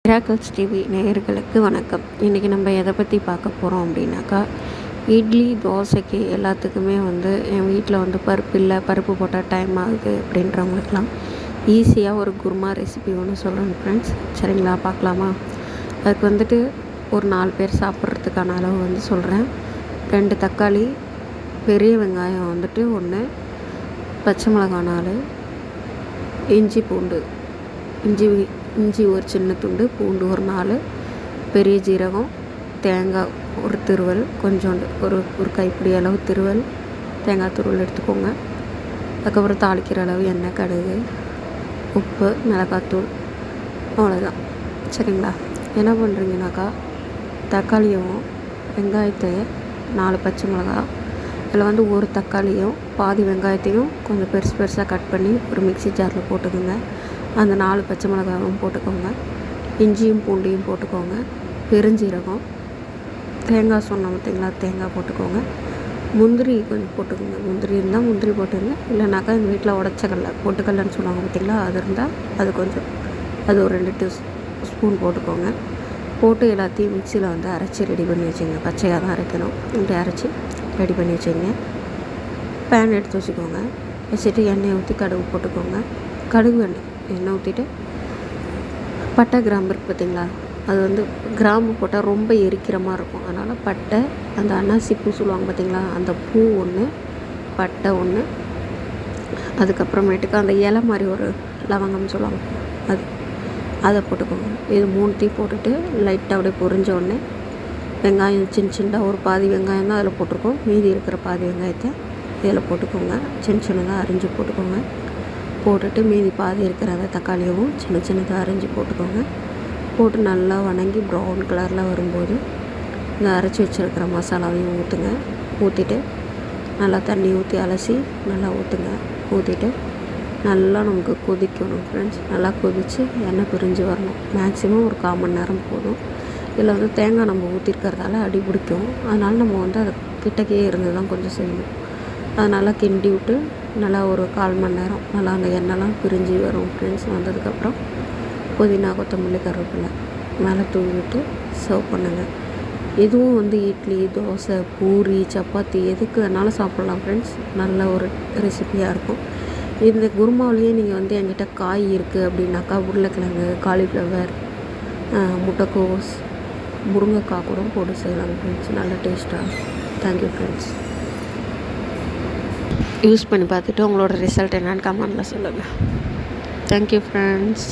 Miracles TV நேயர்களுக்கு வணக்கம். இன்றைக்கி நம்ம எதை பற்றி பார்க்க போகிறோம் அப்படின்னாக்கா, இட்லி தோசைக்கு எல்லாத்துக்குமே என் வீட்டில் பருப்பு இல்லை, பருப்பு போட்டால் டைம் ஆகுது அப்படின்றவங்களுக்கெல்லாம் ஈஸியாக ஒரு குருமா ரெசிபி ஒன்று சொல்கிறேன் ஃப்ரெண்ட்ஸ். சரிங்களா, பார்க்கலாமா? அதுக்கு ஒரு 4 பேர் சாப்பிட்றதுக்கான அளவு சொல்கிறேன். 2 தக்காளி, பெரிய வெங்காயம் 1, பச்சை மிளகாய் 4, இஞ்சி பூண்டு, இஞ்சி ஒரு சின்ன துண்டு, பூண்டு ஒரு 4, பெரிய ஜீரகம், தேங்காய் ஒரு திருவல், கொஞ்சோண்டு ஒரு கைப்பிடி அளவு திருவல் தேங்காய் துருவல் எடுத்துக்கோங்க. அதுக்கப்புறம் தாளிக்கிற அளவு எண்ணெய், கடுகு, உப்பு, மிளகாத்தூள், அவ்வளோதான். சரிங்களா, என்ன பண்ணுறீங்கனாக்கா, தக்காளியும் வெங்காயத்தை 4 பச்சை மிளகா, அதில் ஒரு தக்காளியும் பாதி வெங்காயத்தையும் கொஞ்சம் பெருசாக கட் பண்ணி ஒரு மிக்ஸி ஜாரில் போட்டுக்கோங்க. அந்த 4 பச்சை மிளகாயும் போட்டுக்கோங்க. இஞ்சியும் பூண்டையும் போட்டுக்கோங்க. பெருஞ்சீரகம், தேங்காய் சொன்னோம் பார்த்திங்களா, தேங்காய் போட்டுக்கோங்க. முந்திரி கொஞ்சம் போட்டுக்கோங்க. முந்திரி இருந்தால் முந்திரி போட்டுருங்க, இல்லைனாக்கா எங்கள் வீட்டில் உடச்சக்கடலை பொட்டுக்கடலைன்னு சொல்லுவாங்க பார்த்திங்களா, அது இருந்தால் அது ஒரு 2 ஸ்பூன் போட்டுக்கோங்க. போட்டு எல்லாத்தையும் மிக்சியில் அரைச்சி ரெடி பண்ணி வச்சுங்க. பச்சையாக தான் அரைக்கணும். இப்படி அரைச்சி ரெடி பண்ணி வச்சுங்க. பேன் எடுத்து வச்சுக்கோங்க. வச்சுட்டு எண்ணெய் ஊற்றி கடுகு போட்டுக்கோங்க. கடுகு எண்ணெய் ஊற்றிட்டு பட்டை, கிராம்பு இருக்குது பார்த்திங்களா, அது கிராம்பு போட்டால் ரொம்ப எரிக்கிற மாதிரி இருக்கும். அதனால் பட்டை, அந்த அன்னாசி பூ சொல்லுவாங்க பார்த்திங்களா, அந்த பூ 1, பட்டை 1, அதுக்கப்புறமேட்டுக்கு அந்த இலை மாதிரி ஒரு லவங்கம்னு சொல்லுவாங்க, அதை போட்டுக்கோங்க. இது 3த்தையும் போட்டுட்டு லைட்டாக அப்படியே பொரிஞ்ச உடனே வெங்காயம் சின்னதாக ஒரு பாதி வெங்காயம் தான் அதில் போட்டிருக்கோம். மீதி இருக்கிற பாதி வெங்காயத்தை இதில் போட்டுக்கோங்க. சின்னதாக அரிஞ்சு போட்டுக்கோங்க. போட்டுட்டு மீதி பாதி இருக்கிற அந்த தக்காளியவும் சின்னதாக அரிஞ்சு போட்டுக்கோங்க. போட்டு நல்லா வணங்கி ப்ரௌன் கலரில் வரும்போது இந்த அரைச்சி வச்சுருக்கிற மசாலாவையும் ஊற்றுங்க. ஊற்றிட்டு நல்லா தண்ணி ஊற்றி அலசி நல்லா ஊற்றுங்க. ஊற்றிட்டு நல்லா நமக்கு கொதிக்கணும் ஃப்ரெண்ட்ஸ். நல்லா கொதித்து எண்ணெய் பிரிஞ்சு வரணும். மேக்ஸிமம் ஒரு 1/4 மணி நேரம் போதும். இதில் தேங்காய் நம்ம ஊற்றிருக்கிறதால அடி பிடிக்கும். அதனால் நம்ம அதை கிட்டக்கே இருந்து தான் கொஞ்சம் செய்யணும். அதனால் கிண்டி விட்டு நல்லா ஒரு 1/4 மணி நேரம் நல்லா அந்த எண்ணெய்லாம் பிரிஞ்சு வரும் ஃப்ரெண்ட்ஸ். வந்ததுக்கப்புறம் புதினா, கொத்தமல்லி, கருவேப்பிலை மேலே தூவி விட்டு சர்வ் பண்ணுங்கள். இதுவும் இட்லி, தோசை, பூரி, சப்பாத்தி எதுக்கு வேணாலும் சாப்பிட்லாம் ஃப்ரெண்ட்ஸ். நல்ல ஒரு ரெசிபியாக இருக்கும். இந்த குருமாவிலேயே நீங்கள் என்கிட்ட காய் இருக்குது அப்படின்னாக்கா, உருளைக்கிழங்கு, காலிஃப்ளவர், முட்டைக்கோஸ், முருங்கைக்காய் கூட போட்டு செய்யலாம் ஃப்ரெண்ட்ஸ். நல்ல டேஸ்ட்டாக. Thank you friends. யூஸ் பண்ணி பார்த்துட்டு உங்களோட ரிசல்ட் என்னென்னு கமெண்டில் சொல்லுங்கள். Thank you friends.